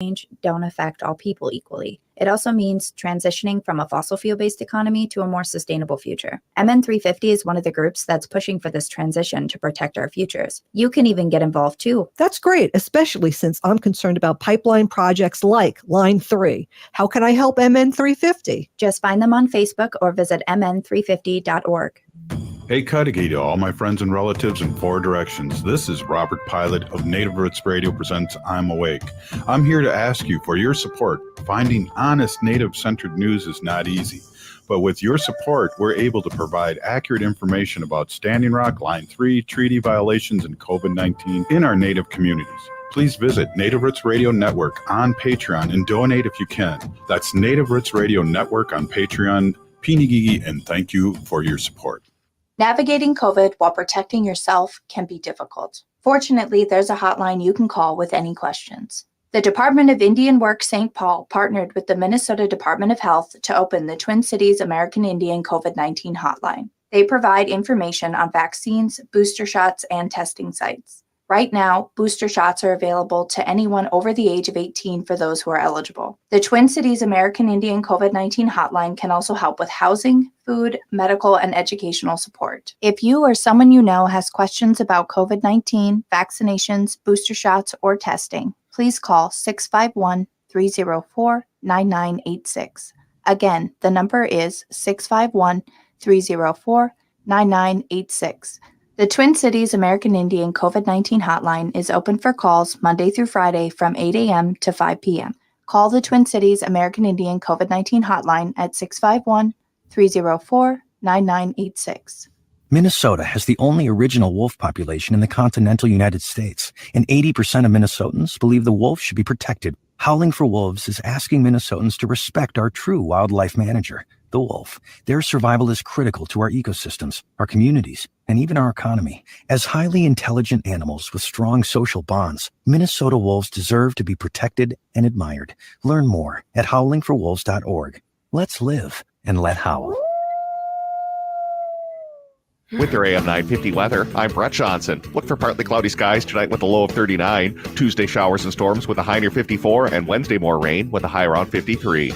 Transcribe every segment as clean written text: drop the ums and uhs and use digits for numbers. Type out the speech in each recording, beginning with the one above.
change don't affect all people equally. It also means transitioning from a fossil fuel-based economy to a more sustainable future. MN350 is one of the groups that's pushing for this transition to protect our futures. You can even get involved too. That's great, especially since I'm concerned about pipeline projects like Line 3. How can I help MN350? Just find them on Facebook or visit mn350.org. Hey Cudahy to all my friends and relatives in four directions. This is Robert Pilot of Native Roots Radio presents I'm Awake. I'm here to ask you for your support. Finding honest Native-centered news is not easy, but with your support, we're able to provide accurate information about Standing Rock, Line 3, treaty violations, and COVID-19 in our Native communities. Please visit Native Roots Radio Network on Patreon and donate if you can. That's Native Roots Radio Network on Patreon. Pinigigi, and thank you for your support. Navigating COVID while protecting yourself can be difficult. Fortunately, there's a hotline you can call with any questions. The Department of Indian Work St. Paul partnered with the Minnesota Department of Health to open the Twin Cities American Indian COVID-19 hotline. They provide information on vaccines, booster shots, and testing sites. Right now, booster shots are available to anyone over the age of 18 for those who are eligible. The Twin Cities American Indian COVID-19 hotline can also help with housing, food, medical, and educational support. If you or someone you know has questions about COVID-19, vaccinations, booster shots, or testing, please call 651-304-9986. Again, the number is 651-304-9986. The Twin Cities American Indian COVID-19 hotline is open for calls Monday through Friday from 8 a.m. to 5 p.m. Call the Twin Cities American Indian COVID-19 hotline at 651-304-9986. Minnesota has the only original wolf population in the continental United States, and 80% of Minnesotans believe the wolf should be protected. Howling for Wolves is asking Minnesotans to respect our true wildlife manager, the wolf. Their survival is critical to our ecosystems, our communities, and even our economy. As highly intelligent animals with strong social bonds, Minnesota wolves deserve to be protected and admired. Learn more at howlingforwolves.org. Let's live and let howl. With your AM 950 weather, I'm Brett Johnson. Look for partly cloudy skies tonight with a low of 39. Tuesday showers and storms with a high near 54, and Wednesday more rain with a high around 53.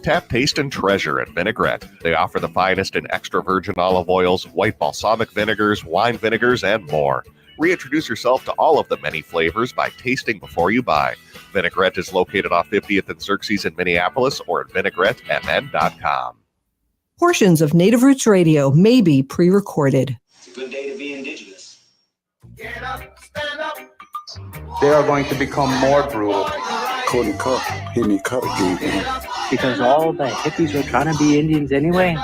Tap, taste, and treasure at Vinaigrette. They offer the finest in extra virgin olive oils, white balsamic vinegars, wine vinegars, and more. Reintroduce yourself to all of the many flavors by tasting before you buy. Vinaigrette is located off 50th and Xerxes in Minneapolis or at vinaigrettemn.com. Portions of Native Roots Radio may be pre-recorded. It's a good day to be indigenous. Get up, stand up. They are going to become more brutal. Because all the hippies are trying to be Indians anyway.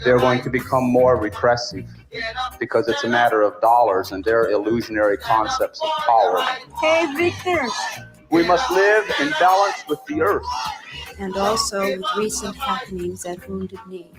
They're going to become more repressive because it's a matter of dollars and their illusionary concepts of power. Hey, Victor. We must live in balance with the earth. And also with recent happenings at Wounded Knee.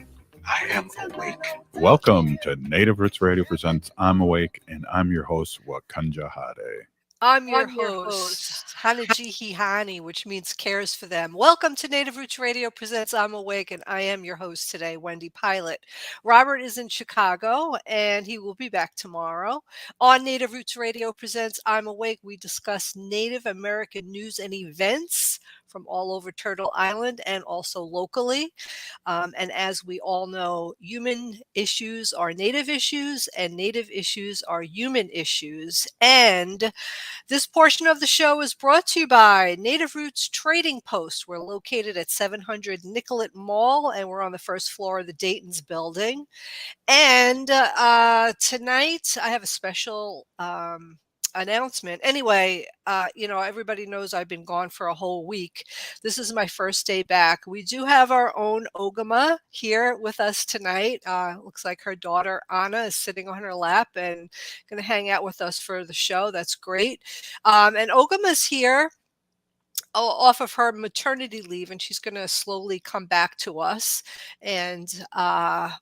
I am awake. Welcome to Native Roots Radio presents I'm Awake, and I'm your host, Wakanja Hade. I'm your host, Hanajihi Hani, which means cares for them. Welcome to Native Roots Radio presents I'm Awake, and I am your host today, Wendy Pilot. Robert is in Chicago, and he will be back tomorrow. On Native Roots Radio presents I'm Awake, we discuss Native American news and events from all over Turtle Island and also locally. And as we all know, human issues are Native issues and Native issues are human issues. And this portion of the show is brought to you by Native Roots Trading Post. We're located at 700 Nicollet Mall, and we're on the first floor of the Dayton's building. And tonight I have a special announcement. Anyway, everybody knows I've been gone for a whole week. This is my first day back. We do have our own Ogimaa here with us tonight. Looks like her daughter Anna is sitting on her lap and going to hang out with us for the show. That's great. And Ogimaa's here off of her maternity leave, and she's going to slowly come back to us. And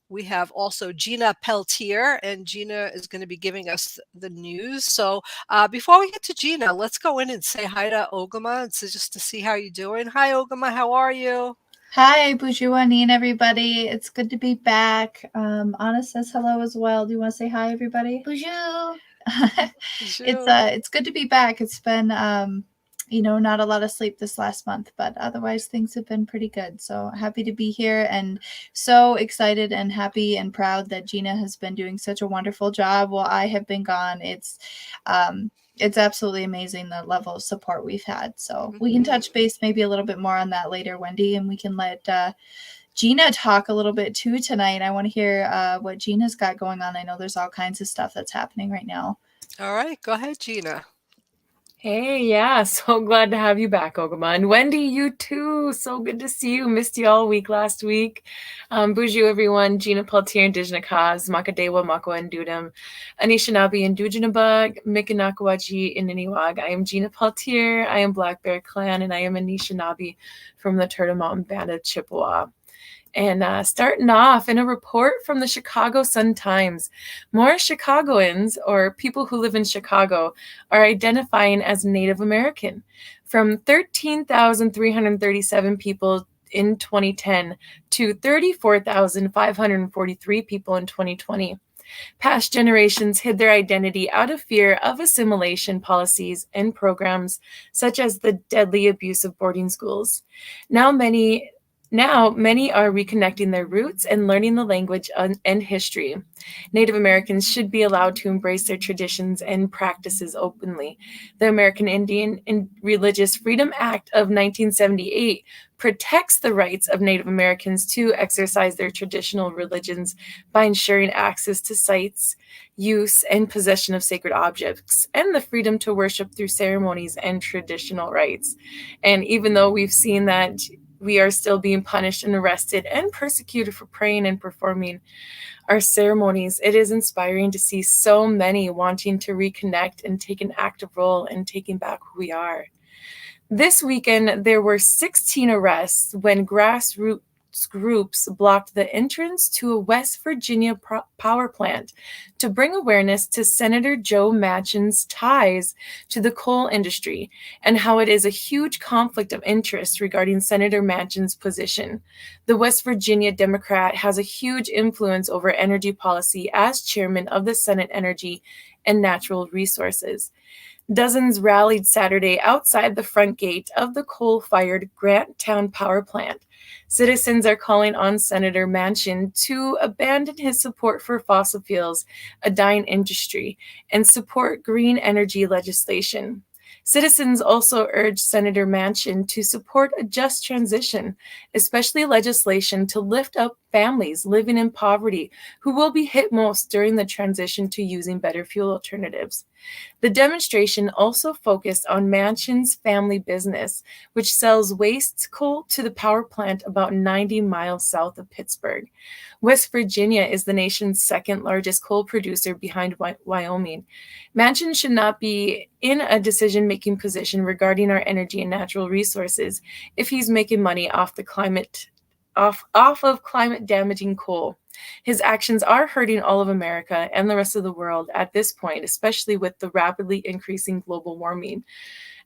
we have also Gina Peltier, and Gina is going to be giving us the news. So before we get to Gina, let's go in and say hi to Ogimaa, and so just to see how you're doing. Hi, Ogimaa. How are you? Hi, Bujuanin, everybody. It's good to be back. Anna says hello as well. Do you want to say hi, everybody? Buju. It's good to be back. It's been not a lot of sleep this last month, but otherwise things have been pretty good. So happy to be here and so excited and happy and proud that Gina has been doing such a wonderful job while I have been gone. It's absolutely amazing the level of support we've had. So we can touch base maybe a little bit more on that later, Wendy, and we can let Gina talk a little bit too tonight. I want to hear what Gina's got going on. I know there's all kinds of stuff that's happening right now. All right, go ahead, Gina. Hey, yeah, so glad to have you back, Ogimaa. And Wendy, you too. So good to see you. Missed you all week last week. Buju, everyone. Gina Peltier, Indigenous Cause, Makadewa, Makwa, and Dudum, Anishinaabe, and Dujinabug, Mikanakawaji, and Niniwag. I am Gina Peltier. I am Black Bear Clan, and I am Anishinaabe from the Turtle Mountain Band of Chippewa. And starting off in a report from the Chicago Sun-Times, more Chicagoans, or people who live in Chicago, are identifying as Native American. From 13,337 people in 2010 to 34,543 people in 2020. Past generations hid their identity out of fear of assimilation policies and programs such as the deadly abuse of boarding schools. Now many are reconnecting their roots and learning the language and history. Native Americans should be allowed to embrace their traditions and practices openly. The American Indian and Religious Freedom Act of 1978 protects the rights of Native Americans to exercise their traditional religions by ensuring access to sites, use, and possession of sacred objects, and the freedom to worship through ceremonies and traditional rites. And even though we've seen that we are still being punished and arrested and persecuted for praying and performing our ceremonies, it is inspiring to see so many wanting to reconnect and take an active role in taking back who we are. This weekend, there were 16 arrests when grassroots groups blocked the entrance to a West Virginia power plant to bring awareness to Senator Joe Manchin's ties to the coal industry and how it is a huge conflict of interest regarding Senator Manchin's position. The West Virginia Democrat has a huge influence over energy policy as chairman of the Senate Energy and Natural Resources. Dozens rallied Saturday outside the front gate of the coal-fired Granttown power plant. Citizens are calling on Senator Manchin to abandon his support for fossil fuels, a dying industry, and support green energy legislation. Citizens also urged Senator Manchin to support a just transition, especially legislation to lift up families living in poverty who will be hit most during the transition to using better fuel alternatives. The demonstration also focused on Manchin's family business, which sells waste coal to the power plant about 90 miles south of Pittsburgh. West Virginia is the nation's second largest coal producer behind Wyoming. Manchin should not be in a decision-making position regarding our energy and natural resources if he's making money off of climate-damaging coal. His actions are hurting all of America and the rest of the world at this point, especially with the rapidly increasing global warming.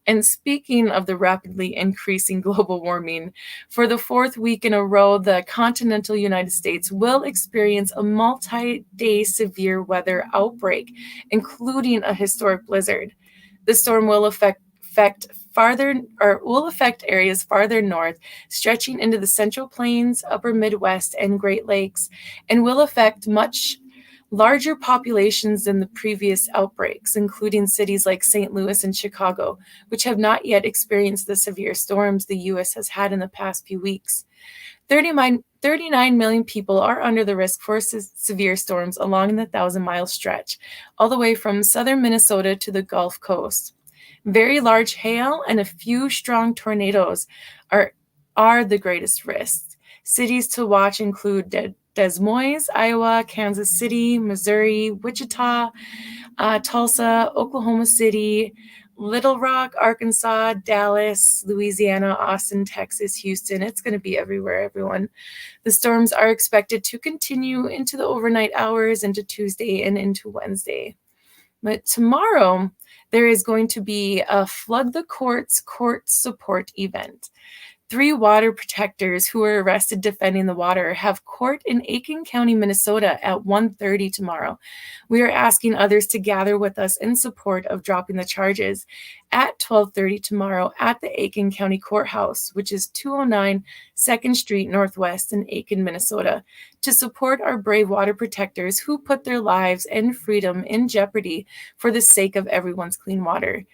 And speaking of the rapidly increasing global warming, for the fourth week in a row, the continental United States will experience a multi-day severe weather outbreak, including a historic blizzard. The storm will affect areas farther north, stretching into the Central Plains, Upper Midwest, and Great Lakes, and will affect much larger populations than the previous outbreaks, including cities like St. Louis and Chicago, which have not yet experienced the severe storms the U.S. has had in the past few weeks. 39 million people are under the risk for severe storms along the 1,000-mile stretch, all the way from southern Minnesota to the Gulf Coast. Very large hail and a few strong tornadoes are the greatest risks. Cities to watch include Des Moines, Iowa, Kansas City, Missouri, Wichita, Tulsa, Oklahoma City, Little Rock, Arkansas, Dallas, Louisiana, Austin, Texas, Houston. It's going to be everywhere, everyone. The storms are expected to continue into the overnight hours, into Tuesday and into Wednesday. But tomorrow, there is going to be a Flood the Courts court support event. 3 water protectors who were arrested defending the water have court in Aiken County, Minnesota at 1:30 tomorrow. We are asking others to gather with us in support of dropping the charges at 12:30 tomorrow at the Aiken County Courthouse, which is 209 2nd Street Northwest in Aiken, Minnesota, to support our brave water protectors who put their lives and freedom in jeopardy for the sake of everyone's clean water.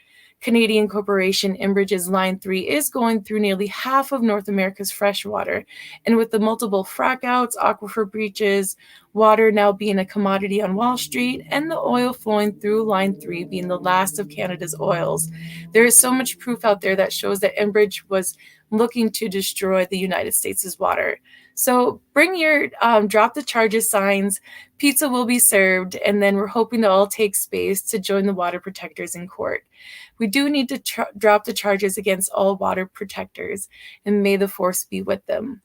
Canadian corporation Enbridge's Line 3 is going through nearly half of North America's fresh water, and with the multiple frackouts, aquifer breaches, water now being a commodity on Wall Street, and the oil flowing through Line 3 being the last of Canada's oils, there is so much proof out there that shows that Enbridge was looking to destroy the United States' water. So bring your drop the charges signs, pizza will be served, and then we're hoping to all take space to join the water protectors in court. We do need to drop the charges against all water protectors, and may the force be with them.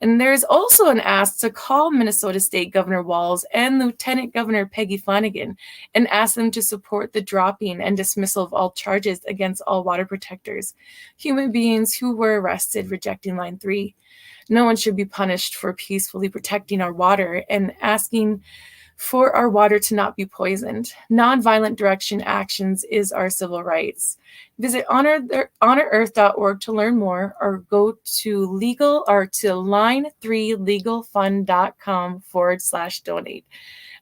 And there's also an ask to call Minnesota State Governor Walz and Lieutenant Governor Peggy Flanagan and ask them to support the dropping and dismissal of all charges against all water protectors, human beings who were arrested rejecting Line 3. No one should be punished for peacefully protecting our water and asking for our water to not be poisoned. Nonviolent direction actions is our civil rights. Visit honorearth.org to learn more, or go to line3legalfund.com/donate.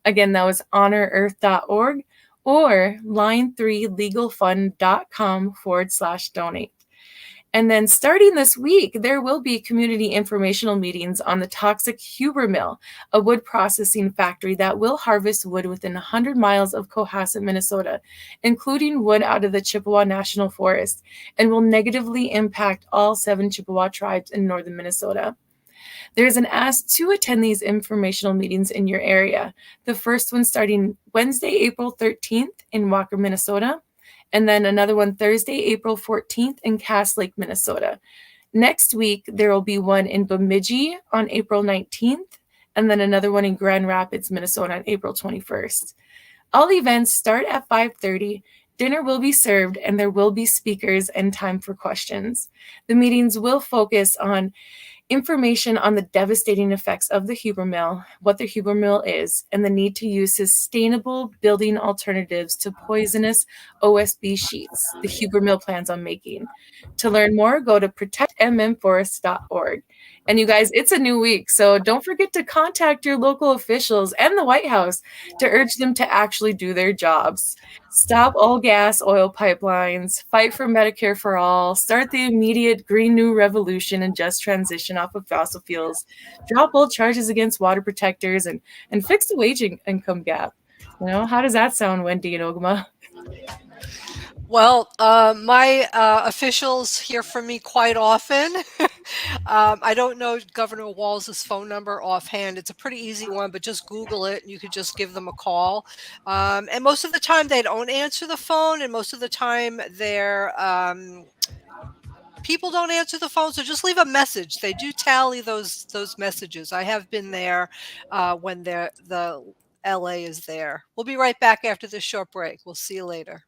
Again, that was honorearth.org or line3legalfund.com/donate. And then starting this week, there will be community informational meetings on the toxic Huber Mill, a wood processing factory that will harvest wood within 100 miles of Cohasset, Minnesota, including wood out of the Chippewa National Forest, and will negatively impact all 7 Chippewa tribes in northern Minnesota. There's an ask to attend these informational meetings in your area. The first one starting Wednesday, April 13th in Walker, Minnesota, and then another one Thursday, April 14th in Cass Lake, Minnesota. Next week, there will be one in Bemidji on April 19th, and then another one in Grand Rapids, Minnesota on April 21st. All events start at 5:30. Dinner will be served, and there will be speakers and time for questions. The meetings will focus on information on the devastating effects of the Huber Mill, what the Huber Mill is, and the need to use sustainable building alternatives to poisonous OSB sheets the Huber Mill plans on making. To learn more, go to protectmmforests.org. And you guys, it's a new week, so don't forget to contact your local officials and the White House to urge them to actually do their jobs. Stop all gas, oil pipelines, fight for Medicare for all, start the immediate Green New Revolution and just transition off of fossil fuels, drop all charges against water protectors, and fix the wage income gap. You know, how does that sound, Wendy and Ogimaa? Well, my officials hear from me quite often. I don't know Governor Walz's phone number offhand. It's a pretty easy one, but just Google it and you could just give them a call. And most of the time they don't answer the phone, and most of the time they're people don't answer the phone, so just leave a message. They do tally those messages. I have been there when the LA is there. We'll be right back after this short break. We'll see you later.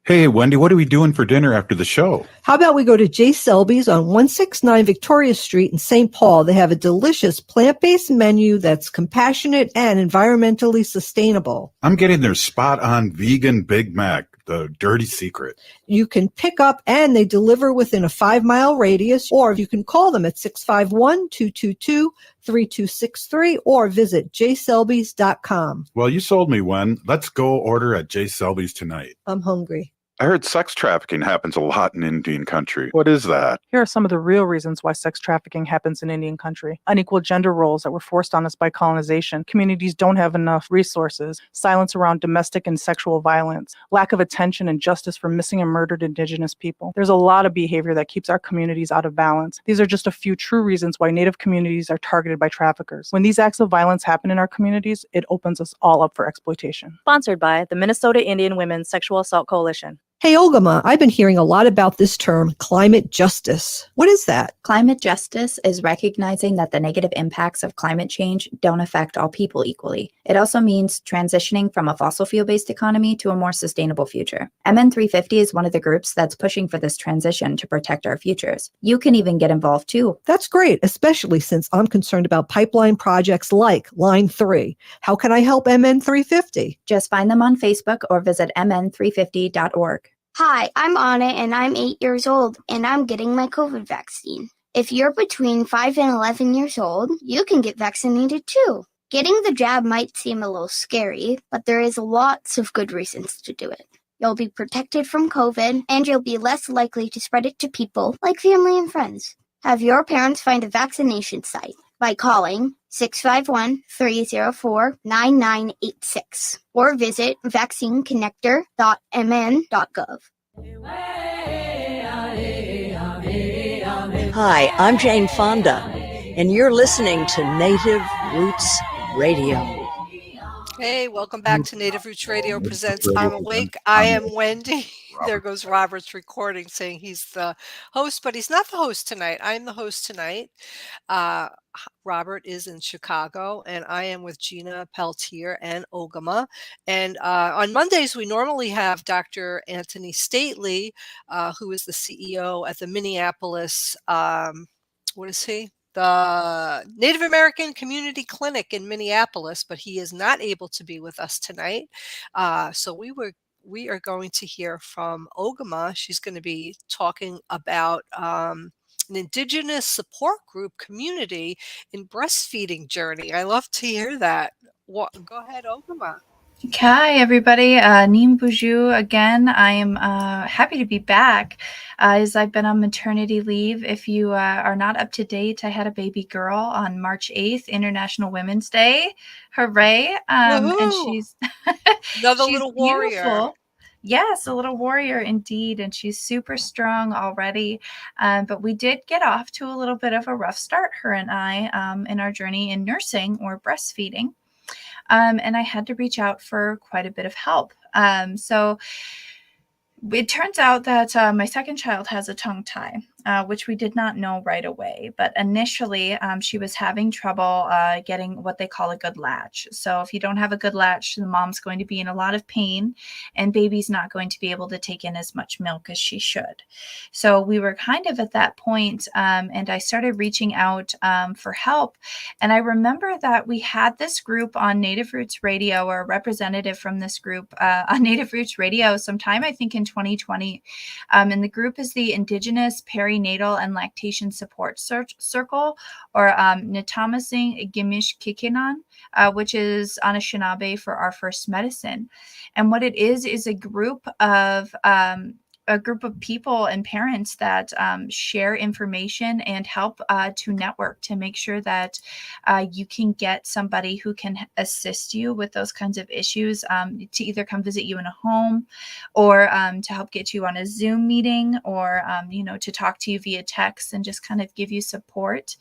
Hey, Wendy, what are we doing for dinner after the show? How about we go to J. Selby's on 169 Victoria Street in St. Paul? They have a delicious plant-based menu that's compassionate and environmentally sustainable. I'm getting their spot-on vegan Big Mac, the dirty secret. You can pick up and they deliver within a 5-mile radius, or you can call them at 651-222-3263 or visit jselbys.com. Well, you sold me, Wen. Let's go order at J. Selby's tonight. I'm hungry. I heard sex trafficking happens a lot in Indian country. What is that? Here are some of the real reasons why sex trafficking happens in Indian country. Unequal gender roles that were forced on us by colonization. Communities don't have enough resources. Silence around domestic and sexual violence. Lack of attention and justice for missing and murdered Indigenous people. There's a lot of behavior that keeps our communities out of balance. These are just a few true reasons why Native communities are targeted by traffickers. When these acts of violence happen in our communities, it opens us all up for exploitation. Sponsored by the Minnesota Indian Women's Sexual Assault Coalition. Hey, Ogimaa, I've been hearing a lot about this term, climate justice. What is that? Climate justice is recognizing that the negative impacts of climate change don't affect all people equally. It also means transitioning from a fossil fuel-based economy to a more sustainable future. MN350 is one of the groups that's pushing for this transition to protect our futures. You can even get involved too. That's great, especially since I'm concerned about pipeline projects like Line 3. How can I help MN350? Just find them on Facebook or visit mn350.org. Hi, I'm Anna and I'm 8 years old and I'm getting my COVID vaccine. If you're between 5 and 11 years old, you can get vaccinated too. Getting the jab might seem a little scary, but there is lots of good reasons to do it. You'll be protected from COVID and you'll be less likely to spread it to people like family and friends. Have your parents find a vaccination site by calling 651-304-9986 or visit vaccineconnector.mn.gov. Hi, I'm Jane Fonda, and you're listening to Native Roots Radio. Hey, welcome back to Native Roots Radio presents I'm Awake. I am Wendy. There goes Robert's recording saying he's the host, but he's not the host tonight. I'm the host tonight. Robert is in Chicago, and I am with Gina, Peltier, and Ogimaa. And on Mondays, we normally have Dr. Anthony Stately, who is the CEO at the Minneapolis, what is he? The Native American Community Clinic in Minneapolis, but he is not able to be with us tonight. So we are going to hear from Ogimaa. She's going to be talking about an Indigenous support group community in breastfeeding journey. I love to hear that. Go ahead, Ogimaa. Hi, everybody. Neem Buju again. I am happy to be back as I've been on maternity leave. If you are not up to date, I had a baby girl on March 8th, International Women's Day. Hooray. And she's another she's little warrior. Beautiful. Yes, a little warrior indeed, and she's super strong already. But we did get off to a little bit of a rough start, her and I, in our journey in nursing or breastfeeding. And I had to reach out for quite a bit of help. So it turns out that my second child has a tongue tie, which we did not know right away. But initially, she was having trouble getting what they call a good latch. So if you don't have a good latch, the mom's going to be in a lot of pain, and baby's not going to be able to take in as much milk as she should. So we were kind of at that point, and I started reaching out for help. And I remember that we had this group on Native Roots Radio, or a representative from this group on Native Roots Radio sometime, I think in 2020. And the group is the Indigenous Perinatal and Lactation Support Circle, or Nitamasing Gimish Kikinan, which is Anishinaabe for our first medicine. And what it is a group of people and parents that share information and help to network to make sure that you can get somebody who can assist you with those kinds of issues, to either come visit you in a home, or to help get you on a Zoom meeting, or to talk to you via text and just kind of give you support.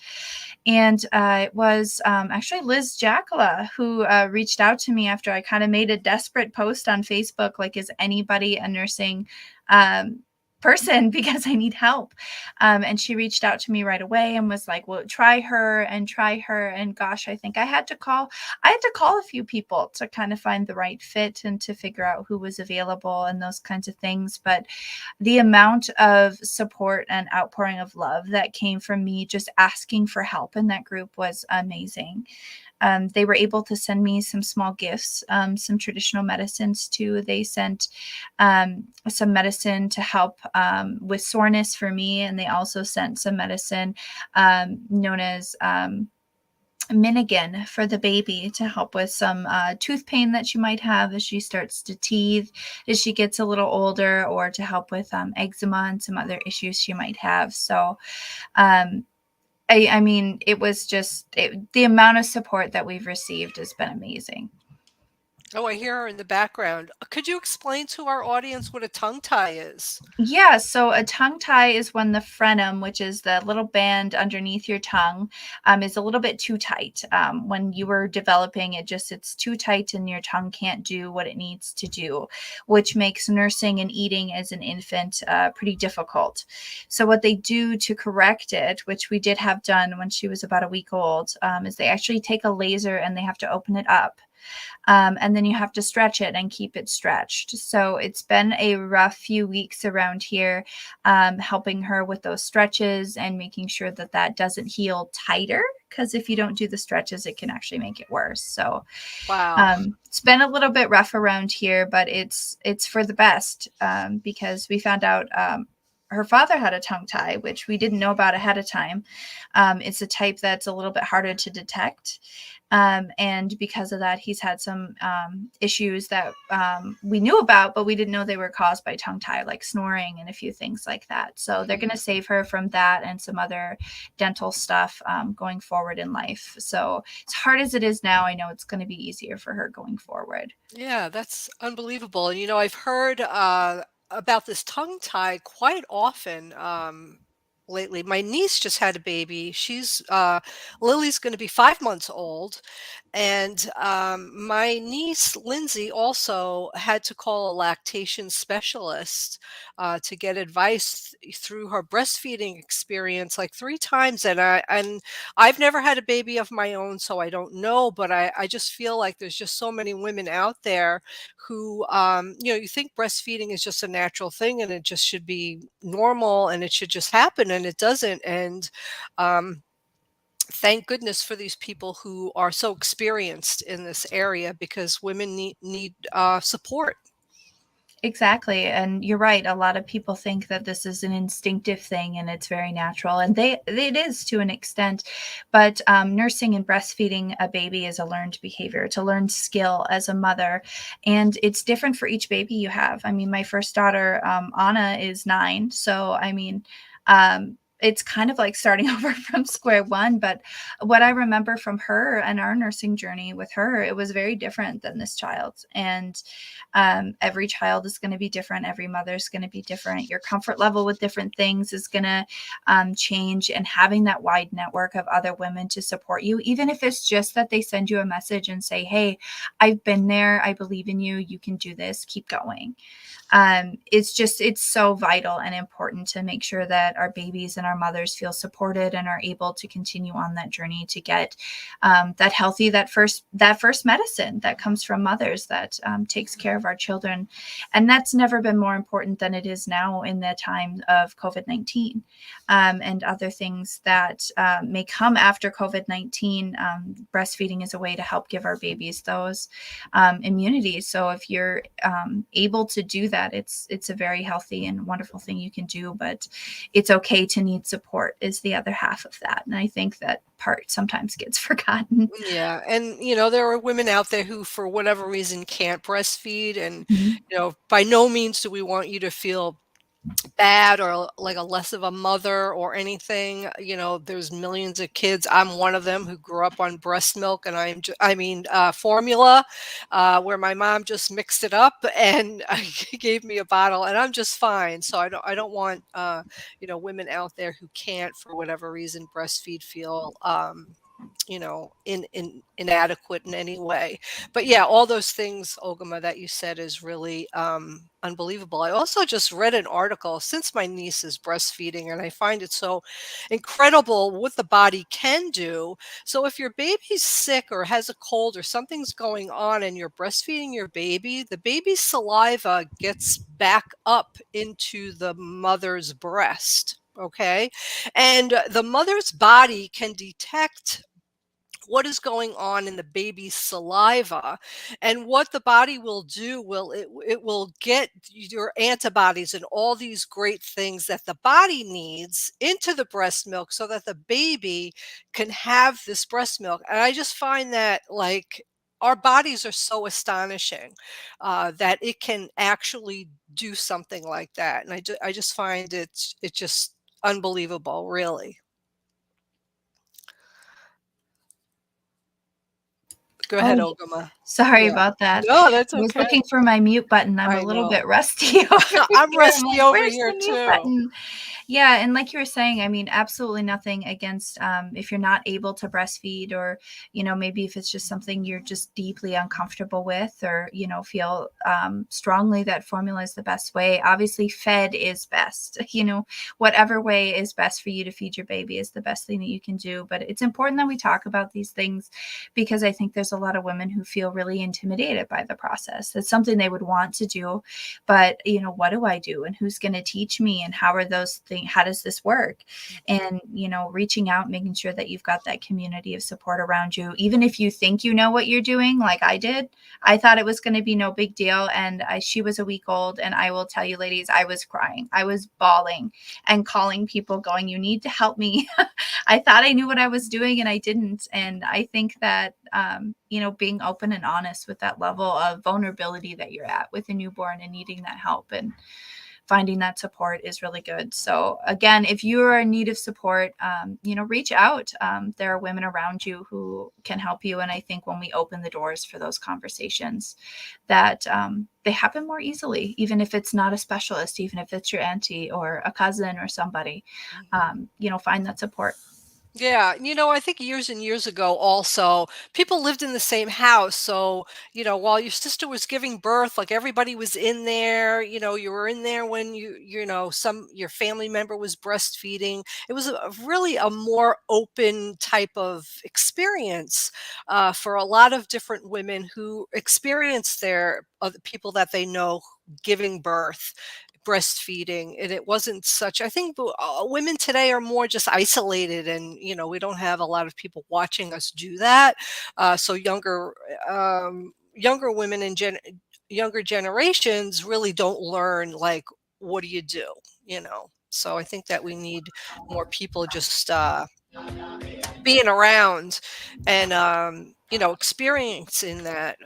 And it was actually Liz Jackala who reached out to me after I kind of made a desperate post on Facebook, like, is anybody a nursing person, because I need help. And she reached out to me right away and was like, well, try her. And gosh, I think I had to call a few people to kind of find the right fit and to figure out who was available and those kinds of things. But the amount of support and outpouring of love that came from me just asking for help in that group was amazing. They were able to send me some small gifts, some traditional medicines too. They sent some medicine to help with soreness for me. And they also sent some medicine known as Minigan for the baby to help with some tooth pain that she might have as she starts to teeth, as she gets a little older, or to help with eczema and some other issues she might have. So I mean, it was just the amount of support that we've received has been amazing. Oh, I hear her in the background. Could you explain to our audience what a tongue tie is? Yeah, so a tongue tie is when the frenum, which is the little band underneath your tongue, is a little bit too tight. When you were developing, it's too tight and your tongue can't do what it needs to do, which makes nursing and eating as an infant pretty difficult. So what they do to correct it, which we did have done when she was about a week old, is they actually take a laser and they have to open it up. And then you have to stretch it and keep it stretched. So it's been a rough few weeks around here, helping her with those stretches and making sure that that doesn't heal tighter. Because if you don't do the stretches, it can actually make it worse. So Wow. it's been a little bit rough around here, but it's for the best, because we found out her father had a tongue tie, which we didn't know about ahead of time. It's a type that's a little bit harder to detect. And because of that, he's had some issues that we knew about, but we didn't know they were caused by tongue tie, like snoring and a few things like that. So they're going to save her from that and some other dental stuff going forward in life. So as hard as it is now, I know it's going to be easier for her going forward. Yeah, that's unbelievable. And I've heard about this tongue tie quite often lately. My niece just had a baby. She's Lily's going to be 5 months old, and my niece Lindsay also had to call a lactation specialist to get advice through her breastfeeding experience like 3 times. And I've never had a baby of my own, so I don't know. But I just feel like there's just so many women out there who, you think breastfeeding is just a natural thing and it just should be normal and it should just happen, and it doesn't. And thank goodness for these people who are so experienced in this area, because women need support. Exactly. And you're right. A lot of people think that this is an instinctive thing and it's very natural. And it is to an extent. But nursing and breastfeeding a baby is a learned behavior. It's a learned skill as a mother. And it's different for each baby you have. I mean, my first daughter, Anna, is 9. So, I mean, it's kind of like starting over from square one. But what I remember from her and our nursing journey with her, it was very different than this child. And every child is going to be different. Every mother is going to be different. Your comfort level with different things is going to change. And having that wide network of other women to support you, even if it's just that they send you a message and say, hey, I've been there. I believe in you. You can do this. Keep going. It's so vital and important to make sure that our babies and our mothers feel supported and are able to continue on that journey to get that healthy, that first medicine that comes from mothers that takes care of our children. And that's never been more important than it is now in the time of COVID-19 and other things that may come after COVID-19. Breastfeeding is a way to help give our babies those immunities. So if you're able to do that, it's a very healthy and wonderful thing you can do, but it's okay to need support is the other half of that. And I think that part sometimes gets forgotten. Yeah. And, there are women out there who, for whatever reason, can't breastfeed. And, by no means do we want you to feel bad or like a less of a mother or anything. There's millions of kids. I'm one of them who grew up on breast milk, and formula, where my mom just mixed it up and gave me a bottle, and I'm just fine. So I don't want women out there who can't, for whatever reason, breastfeed feel inadequate in any way. But yeah, all those things, Ogimaa, that you said is really unbelievable. I also just read an article, since my niece is breastfeeding, and I find it so incredible what the body can do. So if your baby's sick or has a cold or something's going on and you're breastfeeding your baby, the baby's saliva gets back up into the mother's breast. Okay. And the mother's body can detect what is going on in the baby's saliva, and what the body will do it will get your antibodies and all these great things that the body needs into the breast milk so that the baby can have this breast milk. And I just find that, like, our bodies are so astonishing that it can actually do something like that. And I just find it just unbelievable, really. Go ahead, Oh, Ogimaa. sorry Yeah. about that. No, that's I was okay. looking for my mute button. I'm a I little know. bit rusty over I'm here. I'm rusty like, over where's here the mute too. button? Yeah, and like you were saying, I mean, absolutely nothing against if you're not able to breastfeed, or maybe if it's just something you're just deeply uncomfortable with, or feel strongly that formula is the best way. Obviously, fed is best. Whatever way is best for you to feed your baby is the best thing that you can do. But it's important that we talk about these things, because I think there's a lot of women who feel really intimidated by the process. It's something they would want to do, but what do I do, and who's going to teach me, and how are those things? How does this work? And reaching out, making sure that you've got that community of support around you, even if you think you know what you're doing. Like I did, I thought it was going to be no big deal, and she was a week old, and I will tell you, ladies, I was crying, I was bawling, and calling people, going, "You need to help me." I thought I knew what I was doing, and I didn't. And I think that being open and honest with that level of vulnerability that you're at with a newborn and needing that help and finding that support is really good. So again, if you are in need of support, reach out. There are women around you who can help you. And I think when we open the doors for those conversations, that they happen more easily, even if it's not a specialist, even if it's your auntie or a cousin or somebody, find that support. Yeah, I think years and years ago also, people lived in the same house. So, while your sister was giving birth, like everybody was in there, you were in there when your family member was breastfeeding. It was really a more open type of experience for a lot of different women who experience their other people that they know giving birth, breastfeeding. And it wasn't such, I think women today are more just isolated, and we don't have a lot of people watching us do that. So younger women and younger generations really don't learn, like, what do you do, so I think that we need more people just being around and experiencing that.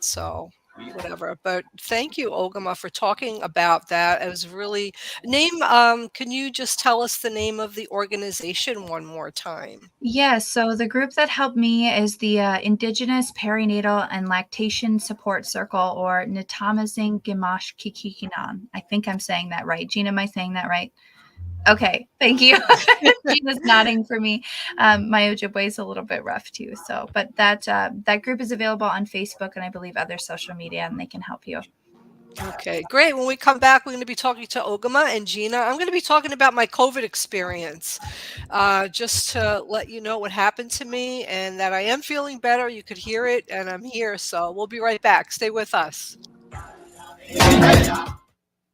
So whatever. But thank you, Ogimaa, for talking about that. It was really can you just tell us the name of the organization one more time? Yes, so the group that helped me is the Indigenous Perinatal and Lactation Support Circle, or Ntamazing Gimash Kikikinan. I think I'm saying that right. Gina, am I saying that right? Okay, thank you. Gina's nodding for me. My Ojibwe is a little bit rough too. So, but that group is available on Facebook and I believe other social media, and they can help you. Okay, great. When we come back, we're going to be talking to Ogimaa and Gina. I'm going to be talking about my COVID experience, just to let you know what happened to me and that I am feeling better. You could hear it, and I'm here. So we'll be right back. Stay with us.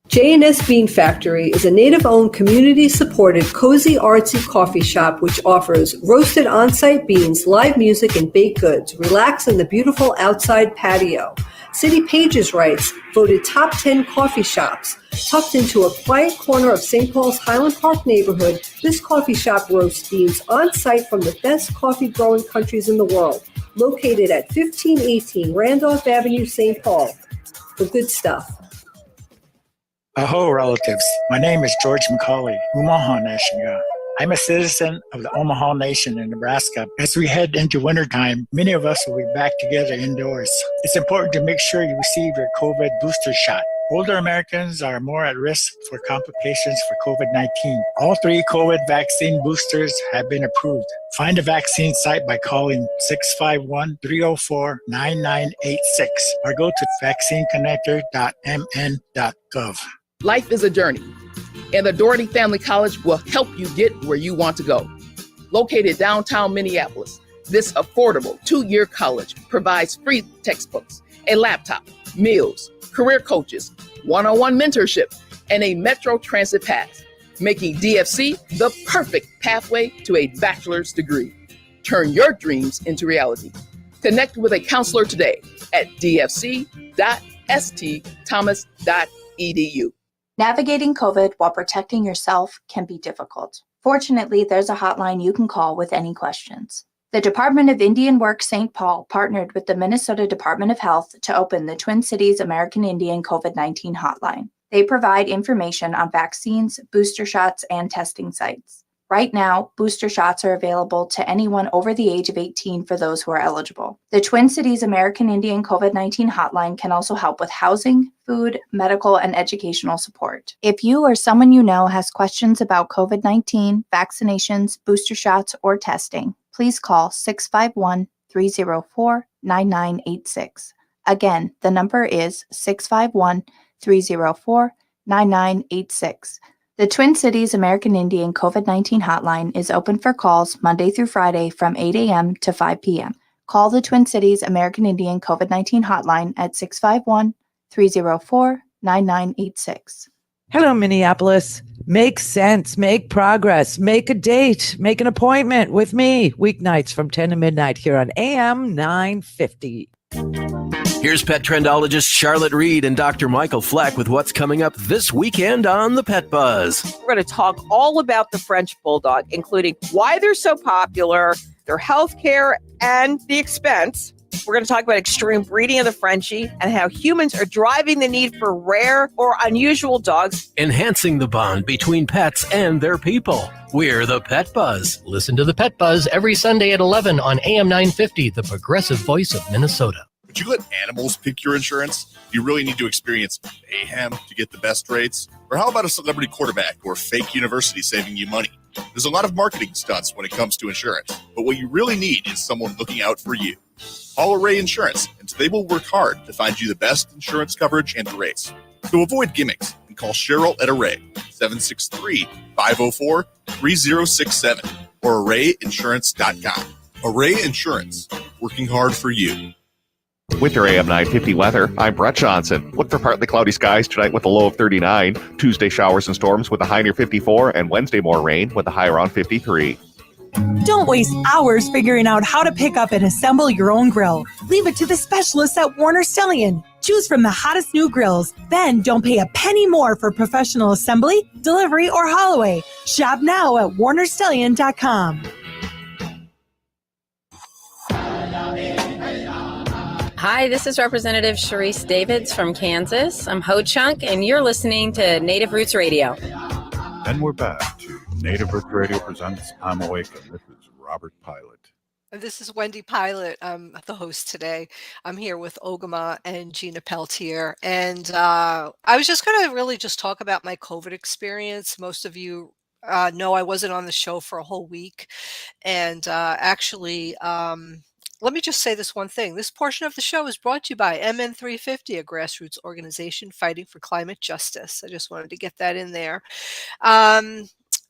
J&S Bean Factory is a native-owned, community-supported, cozy, artsy coffee shop which offers roasted on-site beans, live music, and baked goods. Relax in the beautiful outside patio. City Pages writes, voted top 10 coffee shops. Tucked into a quiet corner of St. Paul's Highland Park neighborhood, this coffee shop roasts beans on-site from the best coffee-growing countries in the world. Located at 1518 Randolph Avenue, St. Paul. The good stuff. Aho, relatives. My name is George McCauley, Omaha Nation. I'm a citizen of the Omaha Nation in Nebraska. As we head into wintertime, many of us will be back together indoors. It's important to make sure you receive your COVID booster shot. Older Americans are more at risk for complications for COVID-19. All 3 COVID vaccine boosters have been approved. Find a vaccine site by calling 651-304-9986 or go to vaccineconnector.mn.gov. Life is a journey, and the Doherty Family College will help you get where you want to go. Located downtown Minneapolis, this affordable 2-year college provides free textbooks, a laptop, meals, career coaches, one-on-one mentorship, and a Metro Transit pass, making DFC the perfect pathway to a bachelor's degree. Turn your dreams into reality. Connect with a counselor today at dfc.stthomas.edu. Navigating COVID while protecting yourself can be difficult. Fortunately, there's a hotline you can call with any questions. The Department of Indian Work St. Paul partnered with the Minnesota Department of Health to open the Twin Cities American Indian COVID-19 hotline. They provide information on vaccines, booster shots, and testing sites. Right now, booster shots are available to anyone over the age of 18 for those who are eligible. The Twin Cities American Indian COVID-19 hotline can also help with housing, food, medical, and educational support. If you or someone you know has questions about COVID-19, vaccinations, booster shots, or testing, please call 651-304-9986. Again, the number is 651-304-9986. The Twin Cities American Indian COVID-19 hotline is open for calls Monday through Friday from 8 a.m. to 5 p.m. Call the Twin Cities American Indian COVID-19 hotline at 651-304-9986. Hello, Minneapolis. Make sense, make progress, make a date, make an appointment with me. Weeknights from 10 to midnight here on AM 950. Here's pet trendologist Charlotte Reed and Dr. Michael Fleck with what's coming up this weekend on the Pet Buzz. We're going to talk all about the French Bulldog, including why they're so popular, their health care, and the expense. We're going to talk about extreme breeding of the Frenchie and how humans are driving the need for rare or unusual dogs. Enhancing the bond between pets and their people. We're the Pet Buzz. Listen to the Pet Buzz every Sunday at 11 on AM 950, the progressive voice of Minnesota. Would you let animals pick your insurance? Do you really need to experience mayhem to get the best rates? Or how about a celebrity quarterback or fake university saving you money? There's a lot of marketing stunts when it comes to insurance, but what you really need is someone looking out for you. Call Array Insurance, and they will work hard to find you the best insurance coverage and rates. So avoid gimmicks and call Cheryl at Array, 763-504-3067, or arrayinsurance.com. Array Insurance, working hard for you. With your AM 950 weather, I'm Brett Johnson. Look for partly cloudy skies tonight with a low of 39. Tuesday, showers and storms with a high near 54. And Wednesday, more rain with a high around 53. Don't waste hours figuring out how to pick up and assemble your own grill. Leave it to the specialists at Warner Stellian. Choose from the hottest new grills. Then don't pay a penny more for professional assembly, delivery, or haul away. Shop now at warnerstellian.com. Hi, this is Representative Sharice Davids from Kansas. I'm Ho Chunk, and you're listening to Native Roots Radio. And we're back to Native Roots Radio presents I'm Awake, and this is Robert Pilot. This is Wendy Pilot. I'm the host today. I'm here with Ogimaa and Gina Peltier. And I was just going to really just talk about my COVID experience. Most of you know I wasn't on the show for a whole week. And let me just say this one thing. This portion of the show is brought to you by MN350, a grassroots organization fighting for climate justice. I just wanted to get that in there.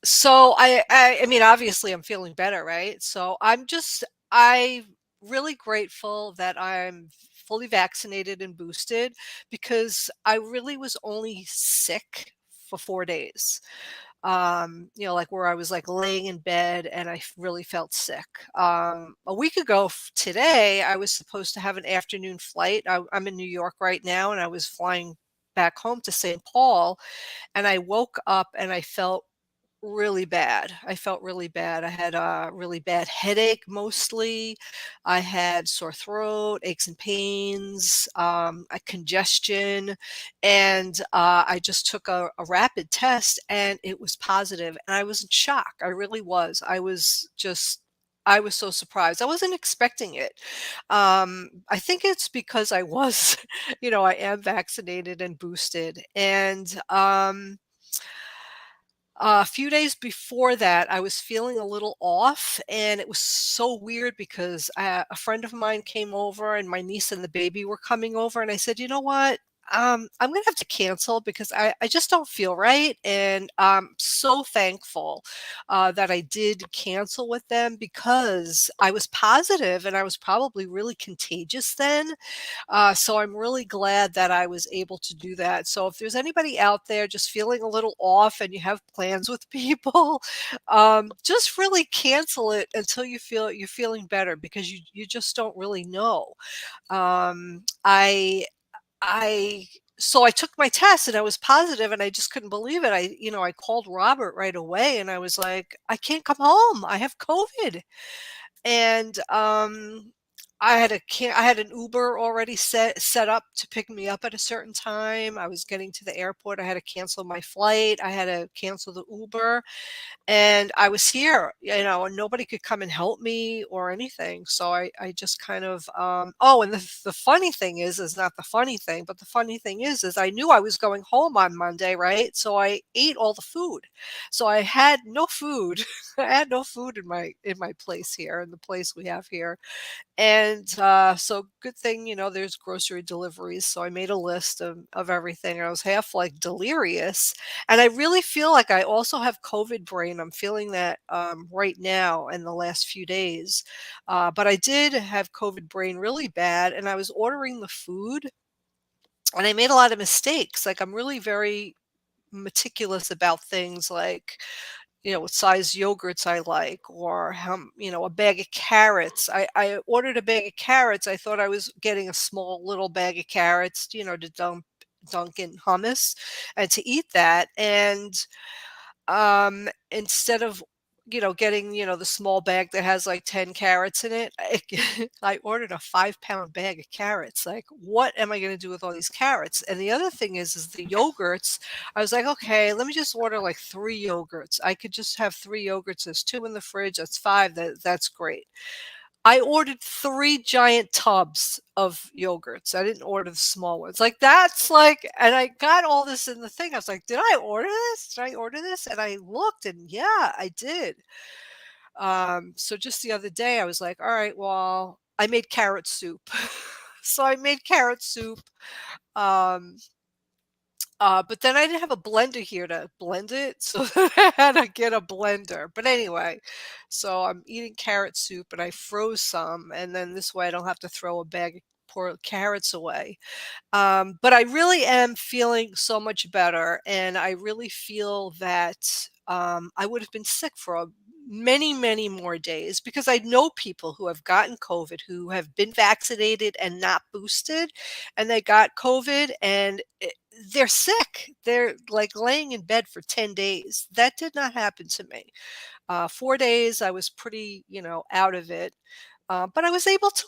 So I mean, obviously I'm feeling better, right? So I'm really grateful that I'm fully vaccinated and boosted, because I really was only sick for 4 days. Like where I was like laying in bed and I really felt sick. A week ago today, I was supposed to have an afternoon flight. I'm in New York right now, and I was flying back home to St. Paul, and I woke up and I felt really bad. I had a really bad headache mostly. I had sore throat, aches and pains, a congestion, and I just took a rapid test and it was positive, and I was in shock. I really was. I was so surprised. I wasn't expecting it. I think it's because I was, I am vaccinated and boosted. And a few days before that, I was feeling a little off, and it was so weird because a friend of mine came over, and my niece and the baby were coming over, and I said, you know what? I'm going to have to cancel because I just don't feel right. And I'm so thankful that I did cancel with them, because I was positive and I was probably really contagious then. So I'm really glad that I was able to do that. So if there's anybody out there just feeling a little off and you have plans with people, just really cancel it until you're feeling better, because you just don't really know. So I took my test and I was positive, and I just couldn't believe it. I called Robert right away, and I was like, I can't come home. I have COVID. And I had an Uber already set up to pick me up at a certain time. I was getting to the airport. I had to cancel my flight. I had to cancel the Uber, and I was here, and nobody could come and help me or anything. So I just kind of, oh, and the funny thing is not the funny thing, but the funny thing is I knew I was going home on Monday, right? So I ate all the food. So I had no food. I had no food in my place here, in the place we have here. And so good thing, there's grocery deliveries. So I made a list of everything. I was half like delirious. And I really feel like I also have COVID brain. I'm feeling that right now in the last few days. But I did have COVID brain really bad. And I was ordering the food and I made a lot of mistakes. Like I'm really very meticulous about things like what size yogurts I like, or a bag of carrots. I ordered a bag of carrots. I thought I was getting a small little bag of carrots, to dunk in hummus and to eat that. And instead of getting the small bag that has like 10 carrots in it, I ordered a 5-pound bag of carrots. Like, what am I going to do with all these carrots? And the other thing is the yogurts. I was like, okay, let me just order like 3 yogurts. I could just have 3 yogurts. There's 2 in the fridge. That's 5. That's great. I ordered 3 giant tubs of yogurts. I didn't order the small ones. Like, that's like, and I got all this in the thing. I was like, did I order this? Did I order this? And I looked, and yeah, I did. So just the other day, I was like, all right, well, I made carrot soup. So I made carrot soup. Um, but then I didn't have a blender here to blend it, so I had to get a blender. But anyway, so I'm eating carrot soup and I froze some, and then this way I don't have to throw a bag of poor carrots away. But I really am feeling so much better, and I really feel that I would have been sick for many, many more days because I know people who have gotten COVID who have been vaccinated and not boosted, and they got COVID and they're sick. They're like laying in bed for 10 days. That did not happen to me. 4 days, I was pretty, out of it. But I was able to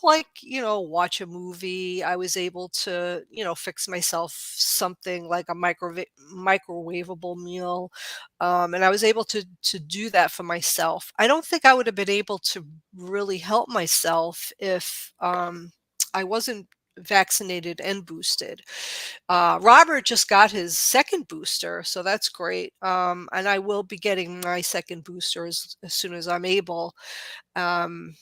watch a movie. I was able to, fix myself something like a microwavable meal. And I was able to do that for myself. I don't think I would have been able to really help myself if I wasn't vaccinated and boosted. Robert just got his second booster, so that's great. And I will be getting my second booster as soon as I'm able. Um,